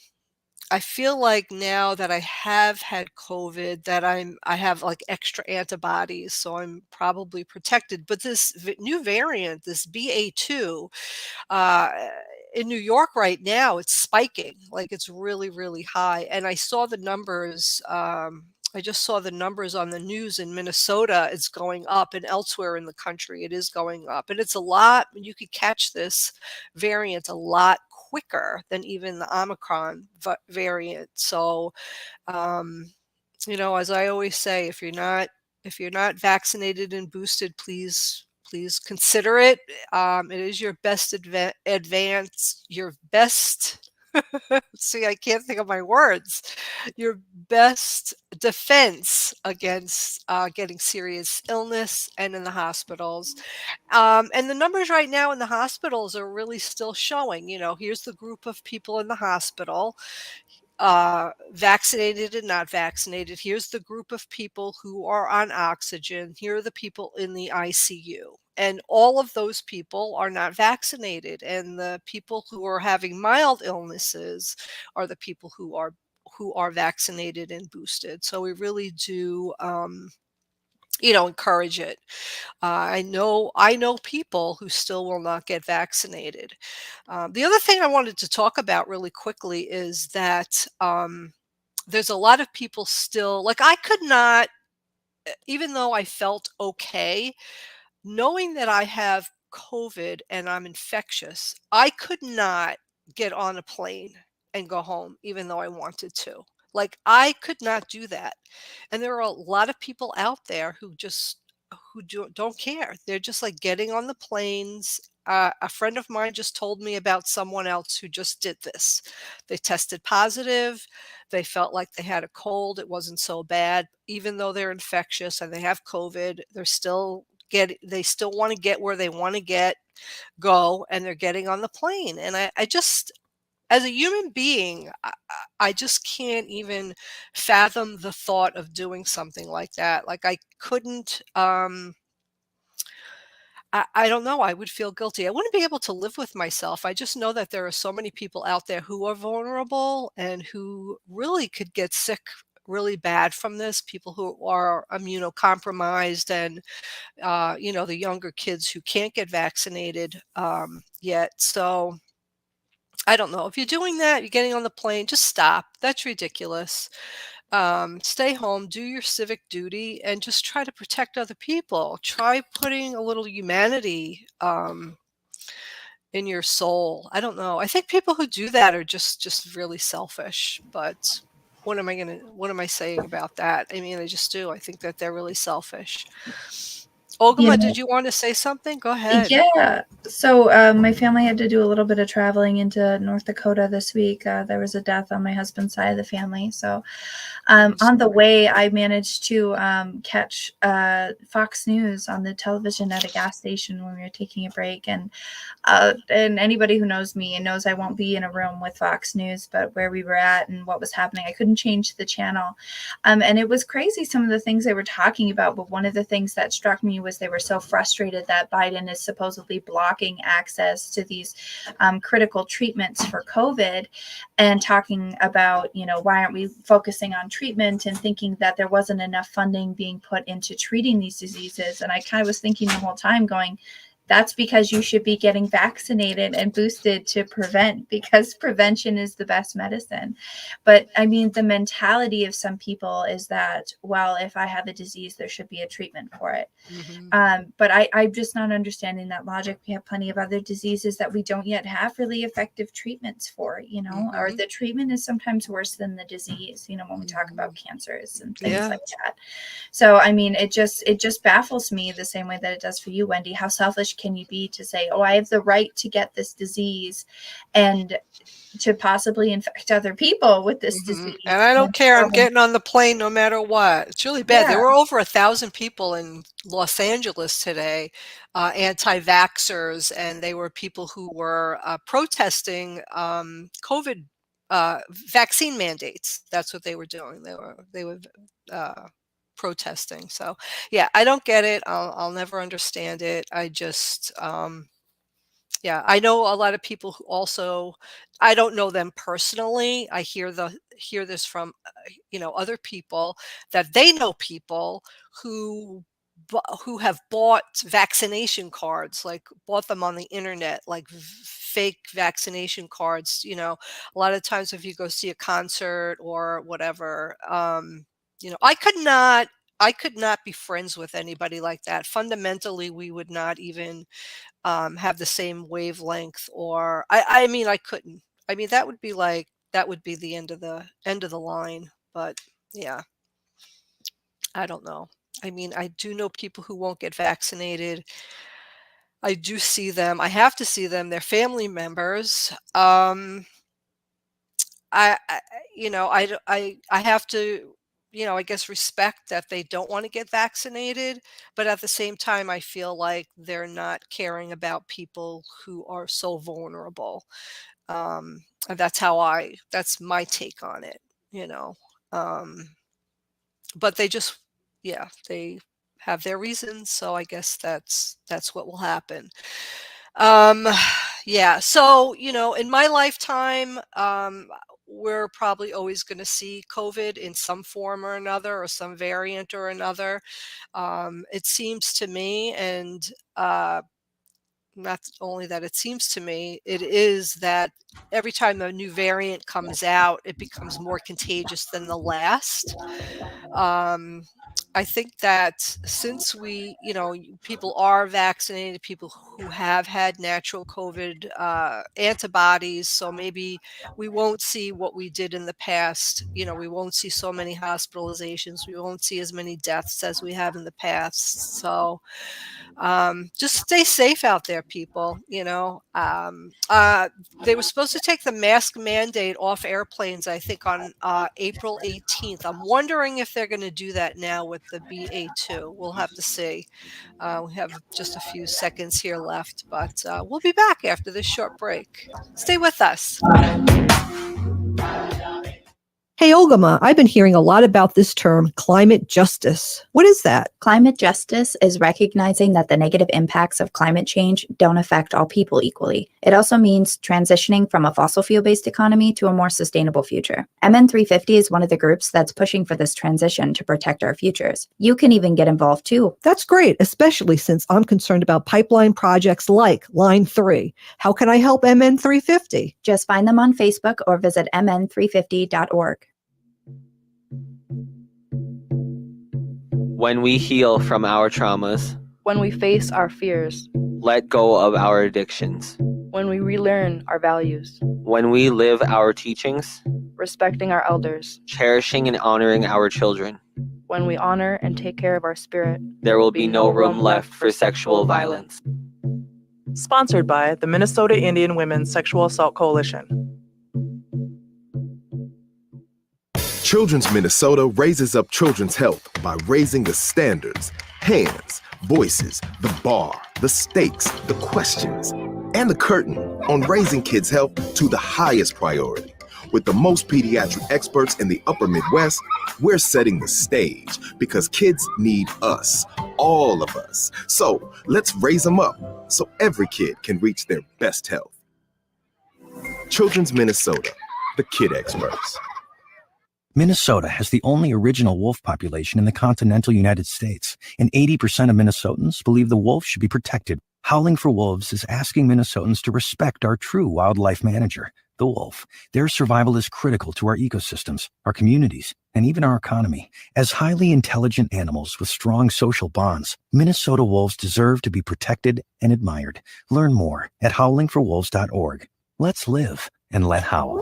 I feel like now that I have had COVID that I have like extra antibodies, so I'm probably protected. But this new variant, this BA.2, uh, in New York right now, it's spiking. Like it's really, really high. And I saw the numbers. I just saw the numbers on the news in Minnesota. It's going up, and elsewhere in the country, it is going up. And it's a lot. You could catch this variant a lot quicker than even the Omicron variant. So, as I always say, if you're not vaccinated and boosted, please consider it. It is your best advance, your best. See, I can't think of my words. Your best defense against getting serious illness and in the hospitals. And the numbers right now in the hospitals are really still showing, here's the group of people in the hospital, vaccinated and not vaccinated. Here's the group of people who are on oxygen. Here are the people in the ICU. And all of those people are not vaccinated. And the people who are having mild illnesses are the people who are vaccinated and boosted. So we really do encourage it. I know people who still will not get vaccinated. The other thing I wanted to talk about really quickly is that there's a lot of people still, like, I could not, even though I felt okay, knowing that I have COVID and I'm infectious, I could not get on a plane and go home, even though I wanted to. Like, I could not do that. And there are a lot of people out there who don't care. They're just like getting on the planes A friend of mine just told me about someone else who just did this. They tested positive. They felt like they had a cold. It wasn't so bad. Even though they're infectious and they have COVID, they still want to get where they want to go, and they're getting on the plane. And I just, as a human being, I just can't even fathom the thought of doing something like that. Like I couldn't, I don't know. I would feel guilty. I wouldn't be able to live with myself. I just know that there are so many people out there who are vulnerable and who really could get sick really bad from this. People who are immunocompromised and, the younger kids who can't get vaccinated yet. So I don't know. If you're doing that, you're getting on the plane, just stop. That's ridiculous. Stay home, do your civic duty, and just try to protect other people. Try putting a little humanity in your soul. I don't know. I think people who do that are just really selfish. But what am I saying about that? I mean, I just do. I think that they're really selfish. Ogimaa, did you want to say something? Go ahead. Yeah. So my family had to do a little bit of traveling into North Dakota this week. There was a death on my husband's side of the family. So on the way, I managed to catch Fox News on the television at a gas station when we were taking a break. And anybody who knows me knows I won't be in a room with Fox News, but where we were at and what was happening, I couldn't change the channel. And it was crazy, some of the things they were talking about. But one of the things that struck me was they were so frustrated that Biden is supposedly blocking access to these critical treatments for COVID, and talking about, why aren't we focusing on treatment, and thinking that there wasn't enough funding being put into treating these diseases. And I kind of was thinking the whole time going, that's because you should be getting vaccinated and boosted to prevent, because prevention is the best medicine. But I mean, the mentality of some people is that, well, if I have a disease, there should be a treatment for it. Mm-hmm. But I'm just not understanding that logic. We have plenty of other diseases that we don't yet have really effective treatments for, mm-hmm. or the treatment is sometimes worse than the disease, when we talk about cancers and things like that. So, I mean, it just baffles me the same way that it does for you, Wendy. How selfish can you be to say, oh, I have the right to get this disease and to possibly infect other people with this disease. And I don't care. I'm getting on the plane no matter what. It's really bad. There were over 1,000 people in Los Angeles today, anti-vaxxers, and they were people who were protesting COVID vaccine mandates. That's what they were doing. They were protesting. So yeah, I don't get it. I'll never understand it. I just I know a lot of people who also, I don't know them personally. I hear this from other people, that they know people who have bought vaccination cards, like bought them on the internet, like fake vaccination cards. A lot of times if you go see a concert or whatever, I could not be friends with anybody like that. Fundamentally, we would not even have the same wavelength, or I mean, I couldn't. I mean, that would be the end of the line. But yeah, I don't know. I mean, I do know people who won't get vaccinated. I do see them. I have to see them. They're family members. I have to, I guess, respect that they don't want to get vaccinated, but at the same time, I feel like they're not caring about people who are so vulnerable. And that's my take on it, but they just, they have their reasons. So I guess that's what will happen. So, in my lifetime, we're probably always going to see COVID in some form or another, or some variant or another. It seems to me, and not only that it seems to me, it is that every time a new variant comes out, it becomes more contagious than the last. I think that since people are vaccinated, people who have had natural COVID antibodies, so maybe we won't see what we did in the past. We won't see so many hospitalizations. We won't see as many deaths as we have in the past. So just stay safe out there, people. They were supposed to take the mask mandate off airplanes, I think, on April 18th. I'm wondering if they're going to do that now with the BA2. We'll have to see. We have just a few seconds here left, but we'll be back after this short break. Stay with us. Hey, Ogimaa, I've been hearing a lot about this term, climate justice. What is that? Climate justice is recognizing that the negative impacts of climate change don't affect all people equally. It also means transitioning from a fossil fuel-based economy to a more sustainable future. MN350 is one of the groups that's pushing for this transition to protect our futures. You can even get involved too. That's great, especially since I'm concerned about pipeline projects like Line 3. How can I help MN350? Just find them on Facebook or visit mn350.org. When we heal from our traumas, when we face our fears, let go of our addictions, when we relearn our values, when we live our teachings, respecting our elders, cherishing and honoring our children, when we honor and take care of our spirit, there will be no room left for sexual violence. Sponsored by the Minnesota Indian Women's Sexual Assault Coalition. Children's Minnesota raises up children's health by raising the standards, hands, voices, the bar, the stakes, the questions, and the curtain on raising kids' health to the highest priority. With the most pediatric experts in the upper Midwest, we're setting the stage because kids need us, all of us. So let's raise them up so every kid can reach their best health. Children's Minnesota, the kid experts. Minnesota has the only original wolf population in the continental United States, and 80% of Minnesotans believe the wolf should be protected. Howling for Wolves is asking Minnesotans to respect our true wildlife manager, the wolf. Their survival is critical to our ecosystems, our communities, and even our economy. As highly intelligent animals with strong social bonds, Minnesota wolves deserve to be protected and admired. Learn more at howlingforwolves.org. Let's live and let howl.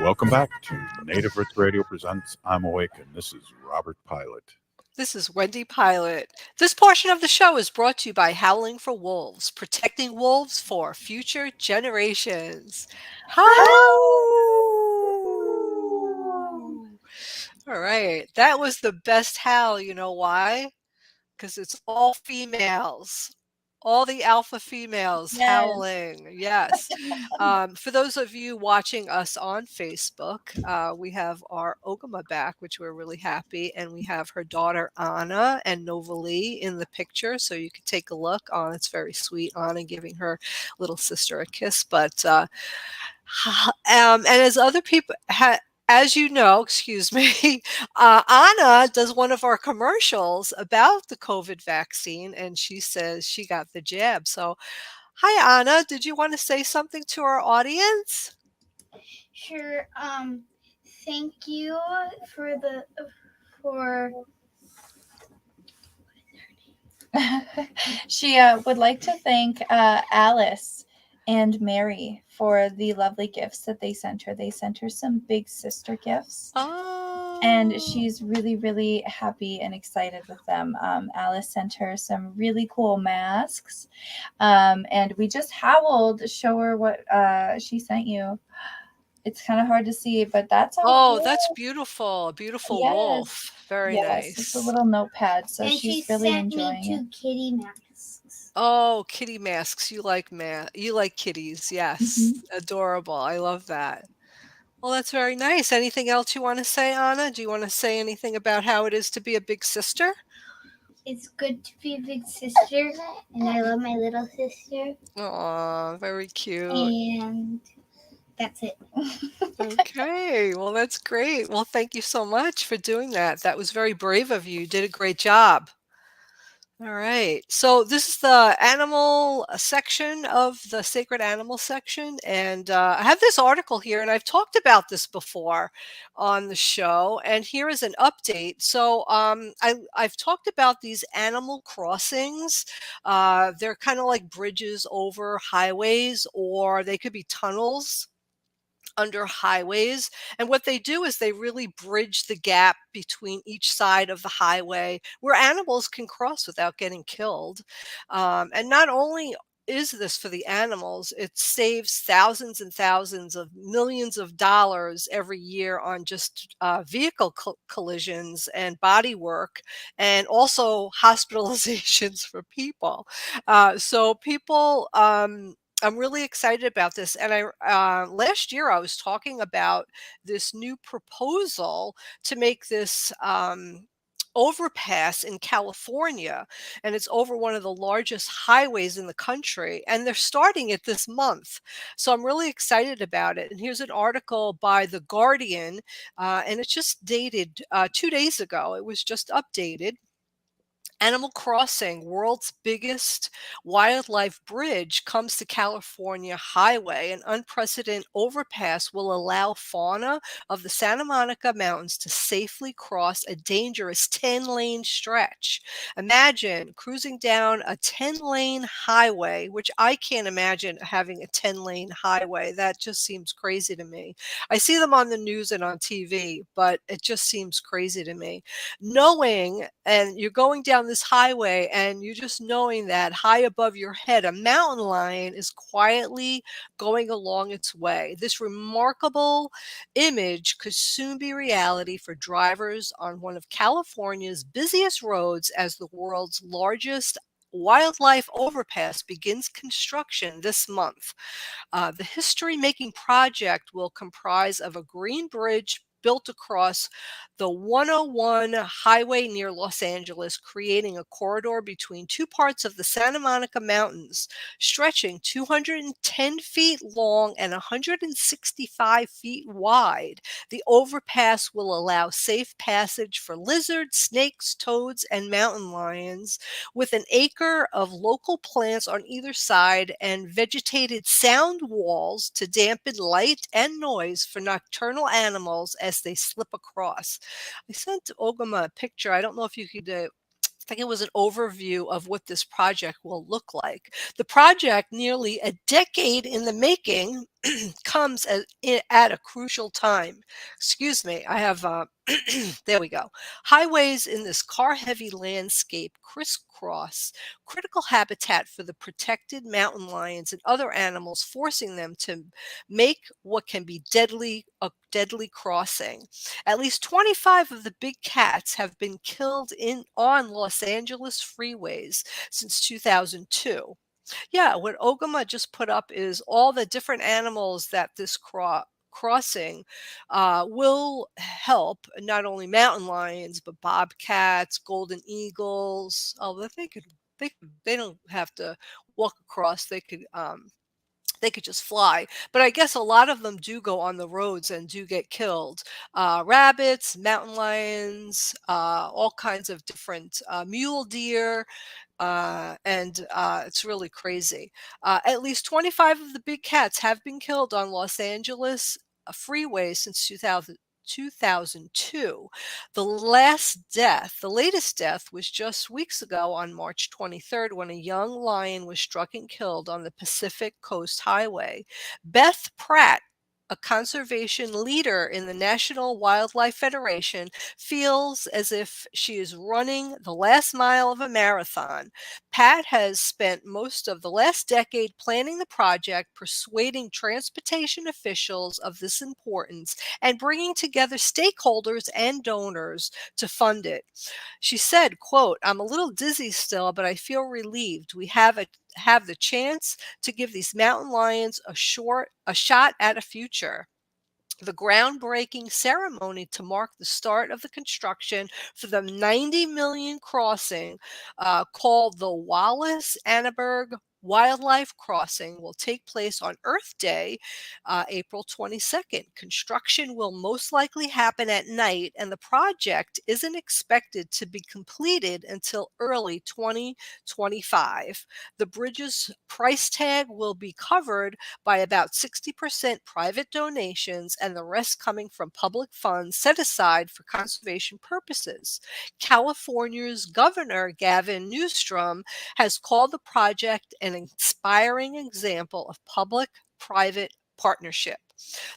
Welcome back to Native Roots Radio Presents I'm Awake, and this is Robert Pilot. This is Wendy Pilot. This portion of the show is brought to you by Howling for Wolves, protecting wolves for future generations. Howl! All right. That was the best howl. You know why? Because it's all females. All the alpha females howling. Yes. For those of you watching us on Facebook, we have our Ogimaa back, which we're really happy. And we have her daughter, Anna, and Novalee in the picture. So you can take a look. Oh, it's very sweet, Anna giving her little sister a kiss. But, and as other people as you know, excuse me, Anna does one of our commercials about the COVID vaccine, and she says she got the jab. So, hi, Anna. Did you want to say something to our audience? Sure. Thank you for She would like to thank Alice and Mary for the lovely gifts that they sent her. They sent her some big sister gifts. Oh. And she's really, really happy and excited with them. Alice sent her some really cool masks. And we just howled to show her what she sent you. It's kind of hard to see, but that's all. Oh, that's beautiful. A beautiful wolf. Very nice. It's a little notepad, so and she's she really sent enjoying me 2 it. kitty masks. Oh, kitty masks. You like kitties. Yes. Mm-hmm. Adorable. I love that. Well, that's very nice. Anything else you want to say, Anna? Do you want to say anything about how it is to be a big sister? It's good to be a big sister, and I love my little sister. Aw, very cute. And that's it. Okay, well, that's great. Well, thank you so much for doing that. That was very brave of you. You did a great job. All right. So this is the animal section of the sacred animal section. And I have this article here, and I've talked about this before on the show. And here is an update. So I've talked about these animal crossings. They're kind of like bridges over highways, or they could be tunnels under highways. And what they do is they really bridge the gap between each side of the highway where animals can cross without getting killed. And not only is this for the animals, it saves thousands and thousands of millions of dollars every year on just vehicle collisions and body work, and also hospitalizations for people. So people, I'm really excited about this. And last year I was talking about this new proposal to make this overpass in California, and it's over one of the largest highways in the country, and they're starting it this month. So I'm really excited about it. And here's an article by The Guardian, and it's just dated 2 days ago. It was just updated. Animal Crossing, world's biggest wildlife bridge, comes to California highway. An unprecedented overpass will allow fauna of the Santa Monica Mountains to safely cross a dangerous 10-lane stretch. Imagine cruising down a 10-lane highway, which I can't imagine having a 10-lane highway. That just seems crazy to me. I see them on the news and on TV, but it just seems crazy to me. Knowing, and you're going down this highway and you're just knowing that high above your head, a mountain lion is quietly going along its way. This remarkable image could soon be reality for drivers on one of California's busiest roads as the world's largest wildlife overpass begins construction this month. The history-making project will comprise of a green bridge built across the 101 highway near Los Angeles, creating a corridor between two parts of the Santa Monica Mountains, stretching 210 feet long and 165 feet wide. The overpass will allow safe passage for lizards, snakes, toads, and mountain lions, with an acre of local plants on either side and vegetated sound walls to dampen light and noise for nocturnal animals as they slip across. I sent Ogimaa a picture. I don't know if you could I think it was an overview of what this project will look like. The project, nearly a decade in the making, comes at a crucial time. Excuse me, I have, there we go. Highways in this car-heavy landscape crisscross critical habitat for the protected mountain lions and other animals, forcing them to make what can be a deadly crossing. At least 25 of the big cats have been killed on Los Angeles freeways since 2002. Yeah, what Ogimaa just put up is all the different animals that this crossing will help, not only mountain lions, but bobcats, golden eagles. Oh, they don't have to walk across. They could just fly. But I guess a lot of them do go on the roads and do get killed. Rabbits, mountain lions, all kinds of different mule deer. And it's really crazy. At least 25 of the big cats have been killed on Los Angeles freeways since 2002. The latest death was just weeks ago on March 23rd, when a young lion was struck and killed on the Pacific Coast Highway. Beth Pratt, a conservation leader in the National Wildlife Federation, feels as if she is running the last mile of a marathon. Pat has spent most of the last decade planning the project, persuading transportation officials of this importance, and bringing together stakeholders and donors to fund it. She said, quote, "I'm a little dizzy still, but I feel relieved. We have the chance to give these mountain lions a shot at a future." The groundbreaking ceremony to mark the start of the construction for the 90 million crossing called the Wallace-Annenberg Wildlife Crossing will take place on Earth Day, April 22nd. Construction will most likely happen at night, and the project isn't expected to be completed until early 2025. The bridge's price tag will be covered by about 60% private donations and the rest coming from public funds set aside for conservation purposes. California's Governor Gavin Newsom has called the project an inspiring example of public-private partnership.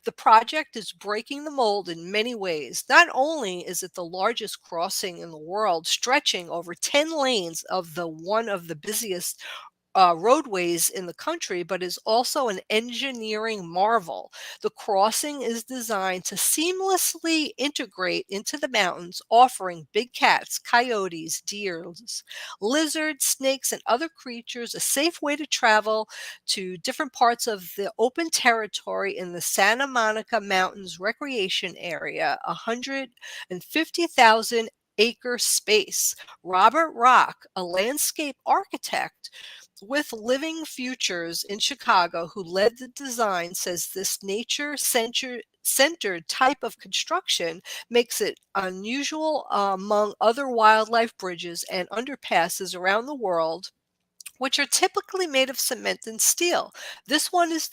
The project is breaking the mold in many ways. Not only is it the largest crossing in the world, stretching over 10 lanes of one of the busiest roadways in the country, but is also an engineering marvel. The crossing is designed to seamlessly integrate into the mountains, offering big cats, coyotes, deer, lizards, snakes, and other creatures a safe way to travel to different parts of the open territory in the Santa Monica Mountains Recreation Area, 150,000 acre space. Robert Rock, a landscape architect with Living Futures in Chicago, who led the design, says this nature-centered type of construction makes it unusual among other wildlife bridges and underpasses around the world, which are typically made of cement and steel. This one is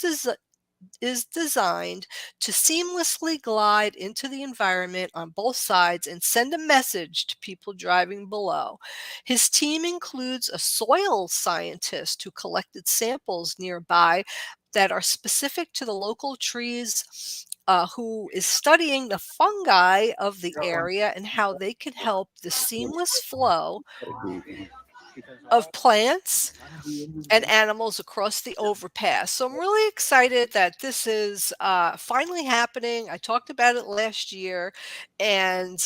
designed to seamlessly glide into the environment on both sides and send a message to people driving below. His team includes a soil scientist who collected samples nearby that are specific to the local trees, who is studying the fungi of the area and how they can help the seamless flow of plants and animals across the overpass. So I'm really excited that this is finally happening. I talked about it last year, and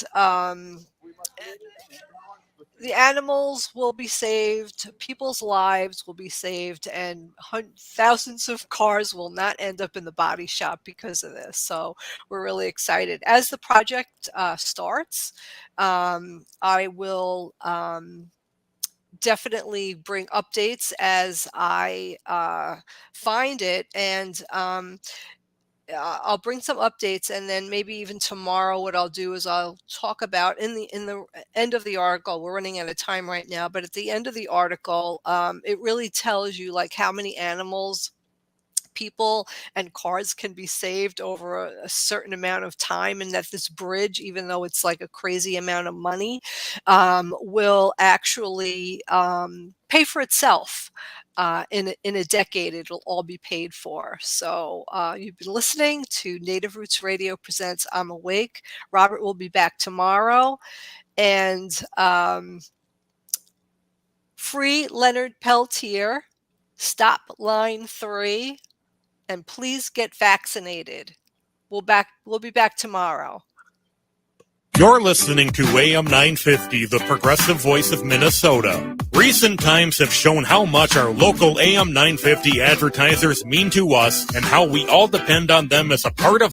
the animals will be saved, people's lives will be saved, and thousands of cars will not end up in the body shop because of this. So we're really excited. As the project starts, I will definitely bring updates as I find it, and I'll bring some updates, and then maybe even tomorrow what I'll do is I'll talk about in the end of the article. We're running out of time right now, but at the end of the article, it really tells you like how many animals, people, and cars can be saved over a certain amount of time, and that this bridge, even though it's like a crazy amount of money, will actually pay for itself. In a decade, it'll all be paid for. So you've been listening to Native Roots Radio presents I'm Awake. Robert will be back tomorrow, and free Leonard Peltier, stop line 3, and please get vaccinated. We'll be back tomorrow. You're listening to AM 950, the progressive voice of Minnesota. Recent times have shown how much our local AM 950 advertisers mean to us and how we all depend on them as a part of